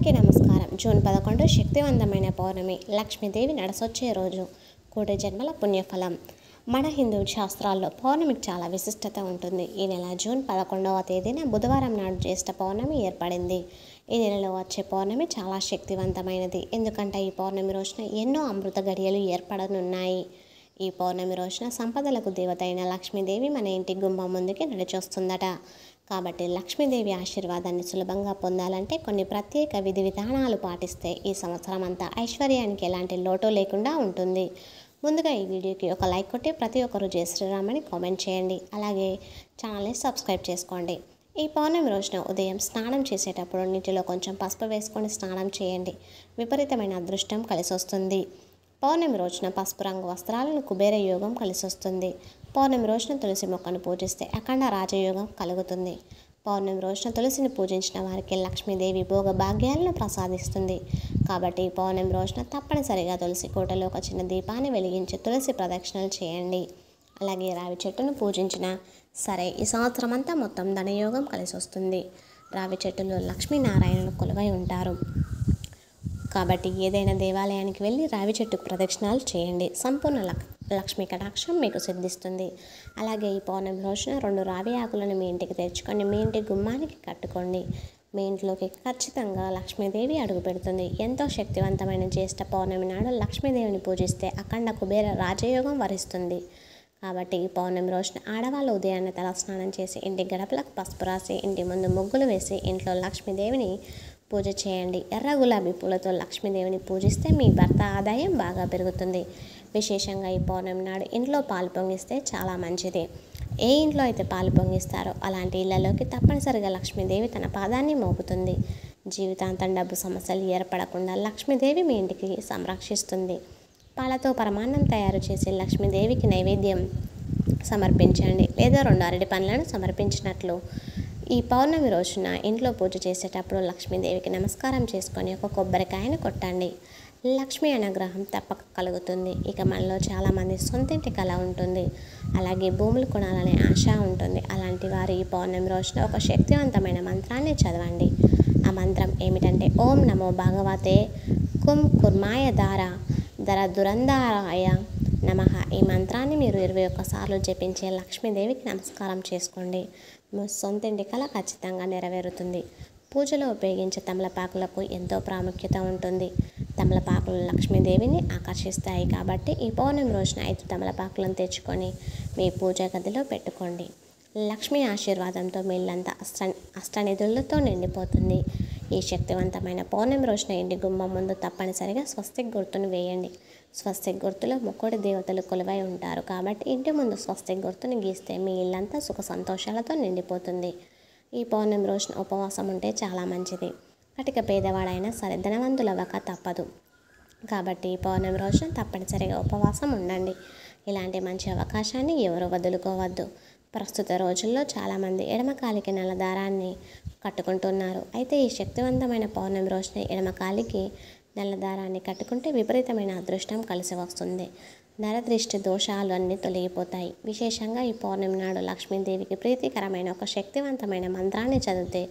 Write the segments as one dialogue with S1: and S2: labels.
S1: అందరికీ నమస్కారం. జూన్ 11 శక్తివంతమైన పౌర్ణమి, లక్ష్మీదేవి నడసొచ్చే రోజు, కోటి జన్మల పుణ్యఫలం. మన హిందూ శాస్త్రాల్లో పౌర్ణమికి చాలా విశిష్టత ఉంటుంది. ఈ నెల జూన్ 11వ తేదీన బుధవారం నాడు జ్యేష్ఠ పౌర్ణమి ఏర్పడింది. ఈ నెలలో వచ్చే పౌర్ణమి చాలా శక్తివంతమైనది. ఎందుకంటే ఈ పౌర్ణమి రోజున ఎన్నో అమృత గడియలు ఏర్పడనున్నాయి. ఈ పౌర్ణమి రోజున సంపదలకు దేవత అయిన లక్ష్మీదేవి మన ఇంటి గుమ్మం ముందుకి నడిచొస్తుందట. కాబట్టి లక్ష్మీదేవి ఆశీర్వాదాన్ని సులభంగా పొందాలంటే కొన్ని ప్రత్యేక విధి విధానాలు పాటిస్తే ఈ సంవత్సరం అంతా ఐశ్వర్యానికి ఎలాంటి లోటు లేకుండా ఉంటుంది. ముందుగా ఈ వీడియోకి ఒక లైక్ కొట్టి ప్రతి ఒక్కరు జై శ్రీరామ్ అని కామెంట్ చేయండి. అలాగే ఛానల్ని సబ్స్క్రైబ్ చేసుకోండి. ఈ పౌర్ణమి రోజున ఉదయం స్నానం చేసేటప్పుడు నీటిలో కొంచెం పసుపు వేసుకొని స్నానం చేయండి. విపరీతమైన అదృష్టం కలిసి వస్తుంది. పౌర్ణమి రోజున పసుపు రంగు వస్త్రాలను కుబేర యోగం కలిసి వస్తుంది. పౌర్ణమి రోజున తులసి మొక్కను పూజిస్తే అఖండ రాజయోగం కలుగుతుంది. పౌర్ణమి రోజున తులసిని పూజించిన వారికి లక్ష్మీదేవి భోగ భాగ్యాలను ప్రసాదిస్తుంది. కాబట్టి ఈ పౌర్ణమి రోజున తప్పనిసరిగా తులసి కోటలో ఒక చిన్న దీపాన్ని వెలిగించి తులసి ప్రదక్షిణలు చేయండి. అలాగే రావి చెట్టును పూజించినా సరే ఈ సంవత్సరం అంతా మొత్తం ధనయోగం కలిసి వస్తుంది. రావి చెట్టులో లక్ష్మీనారాయణులు కొలువై ఉంటారు. కాబట్టి ఏదైనా దేవాలయానికి వెళ్ళి రావి చెట్టుకు ప్రదక్షిణాలు చేయండి. సంపూర్ణ లక్ష్మీ కటాక్షం మీకు సిద్ధిస్తుంది. అలాగే ఈ పౌర్ణమి రోజున 2 రావి ఆకులను మీ ఇంటికి తెచ్చుకొని మీ ఇంటి గుమ్మానికి కట్టుకోండి. మీ ఇంట్లోకి ఖచ్చితంగా లక్ష్మీదేవి అడుగు పెడుతుంది. ఎంతో శక్తివంతమైన జ్యేష్ఠ పౌర్ణమి నాడు లక్ష్మీదేవిని పూజిస్తే అఖండ కుబేర రాజయోగం వరిస్తుంది. కాబట్టి ఈ పౌర్ణమి రోజున ఆడవాళ్ళు ఉదయాన్నే తలస్నానం చేసి ఇంటి గడపలకు పసుపు రాసి ఇంటి ముందు ముగ్గులు వేసి ఇంట్లో లక్ష్మీదేవిని పూజ చేయండి. ఎర్ర గులాబీ పూలతో లక్ష్మీదేవిని పూజిస్తే మీ భర్త ఆదాయం బాగా పెరుగుతుంది. విశేషంగా ఈ పౌర్ణమి నాడు ఇంట్లో పాలు పొంగిస్తే చాలా మంచిది. ఏ ఇంట్లో అయితే పాలు పొంగిస్తారో అలాంటి ఇళ్లలోకి తప్పనిసరిగా లక్ష్మీదేవి తన పాదాన్ని మోపుతుంది. జీవితాంతం డబ్బు సమస్యలు ఏర్పడకుండా లక్ష్మీదేవి మీ ఇంటికి సంరక్షిస్తుంది. పాలతో పరమాన్నం తయారు చేసి లక్ష్మీదేవికి నైవేద్యం సమర్పించండి. లేదా 2 అరటి పండ్లను సమర్పించినట్లు. ఈ పౌర్ణమి రోజున ఇంట్లో పూజ చేసేటప్పుడు లక్ష్మీదేవికి నమస్కారం చేసుకొని ఒక కొబ్బరికాయను కొట్టండి. లక్ష్మీ అనుగ్రహం తప్పక కలుగుతుంది. ఇక మనలో చాలామంది సొంతింటి కళ ఉంటుంది. అలాగే భూములు కొనాలనే ఆశ ఉంటుంది. అలాంటి వారు ఈ పౌర్ణమి రోజున ఒక శక్తివంతమైన మంత్రాన్ని చదవండి. ఆ మంత్రం ఏమిటంటే ఓం నమో భగవతే కుం కుర్మాయ ధర దురంధారాయ నమః. ఈ మంత్రాన్ని మీరు 21 సార్లు జపించే లక్ష్మీదేవికి నమస్కారం చేసుకోండి. మీ సొంతింటి కళ ఖచ్చితంగా నెరవేరుతుంది. పూజలో ఉపయోగించే తమలపాకులకు ఎంతో ప్రాముఖ్యత ఉంటుంది. తమలపాకులు లక్ష్మీదేవిని ఆకర్షిస్తాయి. కాబట్టి ఈ పౌర్ణమి రోజున 5 తమలపాకులను తెచ్చుకొని మీ పూజా గదిలో పెట్టుకోండి. లక్ష్మీ ఆశీర్వాదంతో మీ ఇల్లంతా అష్టనిధులతో నిండిపోతుంది. ఈ శక్తివంతమైన పౌర్ణమి రోజున ఇంటి గుమ్మం ముందు తప్పనిసరిగా స్వస్తిక్ గుర్తును వేయండి. స్వస్తిక్ గుర్తులో ముక్కోటి దేవతలు కొలువై ఉంటారు. కాబట్టి ఇంటి ముందు స్వస్తిక్ గుర్తును గీస్తే మీ ఇల్లంతా సుఖ సంతోషాలతో నిండిపోతుంది. ఈ పౌర్ణమి రోజున ఉపవాసం ఉంటే చాలా మంచిది. కటిక పేదవాడైనా సరే ధనవంతులు అవ్వక తప్పదు. కాబట్టి ఈ పౌర్ణమి రోజున తప్పనిసరిగా ఉపవాసం ఉండండి. ఇలాంటి మంచి అవకాశాన్ని ఎవరు వదులుకోవద్దు. ప్రస్తుత రోజుల్లో చాలామంది ఎడమకాలికి నల్ల దారాన్ని కట్టుకుంటున్నారు. అయితే ఈ శక్తివంతమైన పౌర్ణమి రోజున ఎడమకాలికి నల్ల దారాన్ని కట్టుకుంటే విపరీతమైన అదృష్టం కలిసి వస్తుంది. నరదృష్టి దోషాలు అన్నీ తొలగిపోతాయి. విశేషంగా ఈ పౌర్ణమి నాడు లక్ష్మీదేవికి ప్రీతికరమైన ఒక శక్తివంతమైన మంత్రాన్ని చదివితే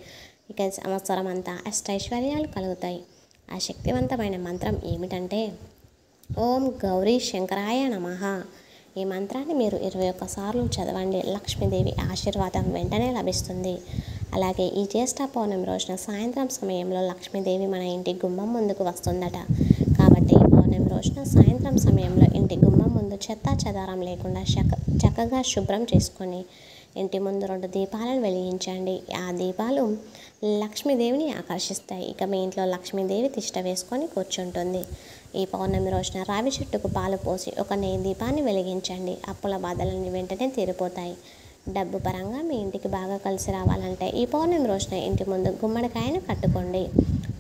S1: ఇక సంవత్సరం అంతా అష్టైశ్వర్యాలు కలుగుతాయి. ఆ శక్తివంతమైన మంత్రం ఏమిటంటే ఓం గౌరీ శంకరాయ నమః. ఈ మంత్రాన్ని మీరు 21 సార్లు చదవండి. లక్ష్మీదేవి ఆశీర్వాదం వెంటనే లభిస్తుంది. అలాగే ఈ జ్యేష్ఠ పౌర్ణమి రోజున సాయంత్రం సమయంలో లక్ష్మీదేవి మన ఇంటి గుమ్మం ముందుకు వస్తుందట. కాబట్టి ఈ పౌర్ణమి రోజున సాయంత్రం సమయంలో ఇంటి గుమ్మం ముందు చెత్త చెదారం లేకుండా చక్కగా శుభ్రం చేసుకొని ఇంటి ముందు 2 దీపాలను వెలిగించండి. ఆ దీపాలు లక్ష్మీదేవిని ఆకర్షిస్తాయి. ఇక మీ ఇంట్లో లక్ష్మీదేవి తిష్ట వేసుకొని కూర్చుంటుంది. ఈ పౌర్ణమి రోజున రావి చెట్టుకు పాలు పోసి ఒక నెయ్యి దీపాన్ని వెలిగించండి. అప్పుల బాధలన్నీ వెంటనే తీరిపోతాయి. డబ్బు పరంగా మీ ఇంటికి బాగా కలిసి రావాలంటే ఈ పౌర్ణమి రోజున ఇంటి ముందు గుమ్మడికాయను కట్టుకోండి.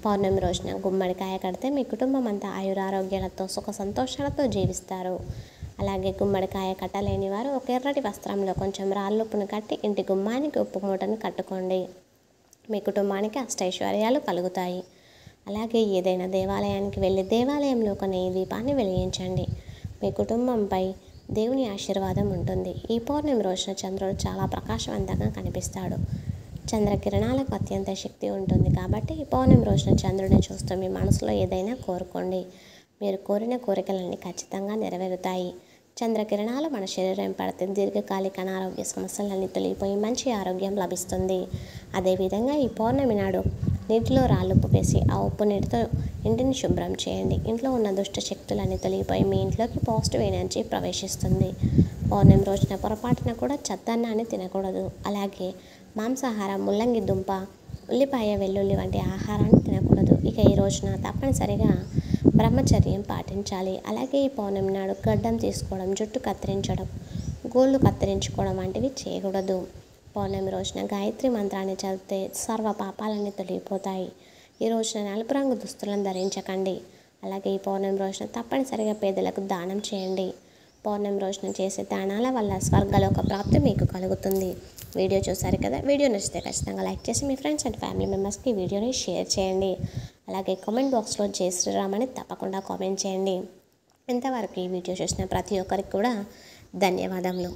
S1: పౌర్ణమి రోజున గుమ్మడికాయ కడితే మీ కుటుంబం అంతా ఆయురారోగ్యాలతో సుఖ సంతోషాలతో జీవిస్తారు. అలాగే గుమ్మడికాయ కట్టలేని వారు ఒక ఎర్రటి వస్త్రంలో కొంచెం రాళ్ళుప్పును కట్టి ఇంటి గుమ్మానికి ఉప్పు మూటను కట్టుకోండి. మీ కుటుంబానికి అష్టైశ్వర్యాలు కలుగుతాయి. అలాగే ఏదైనా దేవాలయానికి వెళ్ళి దేవాలయంలో ఒక నెయ్యి దీపాన్ని వెలిగించండి. మీ కుటుంబంపై దేవుని ఆశీర్వాదం ఉంటుంది. ఈ పౌర్ణమి రోజున చంద్రుడు చాలా ప్రకాశవంతంగా కనిపిస్తాడు. చంద్రకిరణాలకు అత్యంత శక్తి ఉంటుంది కాబట్టి ఈ పౌర్ణమి రోజున చంద్రుడిని చూస్తూ మీ మనసులో ఏదైనా కోరుకోండి. మీరు కోరిన కోరికలన్నీ ఖచ్చితంగా నెరవేరుతాయి. చంద్రకిరణాలు మన శరీరం పడితే దీర్ఘకాలిక అనారోగ్య సమస్యలన్నీ తొలగిపోయి మంచి ఆరోగ్యం లభిస్తుంది. అదేవిధంగా ఈ పౌర్ణమి నాడు నీటిలో రాళ్ళుప్పు వేసి ఆ ఉప్పు నీటితో ఇంటిని శుభ్రం చేయండి. ఇంట్లో ఉన్న దుష్ట శక్తులన్నీ తొలగిపోయి మీ ఇంట్లోకి పాజిటివ్ ఎనర్జీ ప్రవేశిస్తుంది. పౌర్ణమి రోజున పొరపాటున కూడా చెద్దన్నాన్ని తినకూడదు. అలాగే మాంసాహారం, ముల్లంగి దుంప, ఉల్లిపాయ, వెల్లుల్లి వంటి ఆహారాన్ని తినకూడదు. ఇక ఈ రోజున తప్పనిసరిగా బ్రహ్మచర్యం పాటించాలి. అలాగే ఈ పౌర్ణమి నాడు గడ్డం తీసుకోవడం, జుట్టు కత్తిరించడం, గోళ్ళు కత్తిరించుకోవడం వంటివి చేయకూడదు. పౌర్ణమి రోజున గాయత్రి మంత్రాన్ని చదివితే సర్వ పాపాలన్నీ తొలగిపోతాయి. ఈ రోజున నలుపు రంగు దుస్తులను ధరించకండి. అలాగే ఈ పౌర్ణమి రోజున తప్పనిసరిగా పేదలకు దానం చేయండి. పౌర్ణమి రోజున చేసే దానాల వల్ల స్వర్గలోక ప్రాప్తి మీకు కలుగుతుంది. వీడియో చూసారు కదా, వీడియో నచ్చితే ఖచ్చితంగా లైక్ చేసి మీ ఫ్రెండ్స్ అండ్ ఫ్యామిలీ మెంబర్స్కి ఈ వీడియోని షేర్ చేయండి. అలాగే కామెంట్ బాక్స్లో జై శ్రీరామ్ అని తప్పకుండా కామెంట్ చేయండి. ఇంతవరకు ఈ వీడియో చూసిన ప్రతి ఒక్కరికి కూడా ధన్యవాదములు.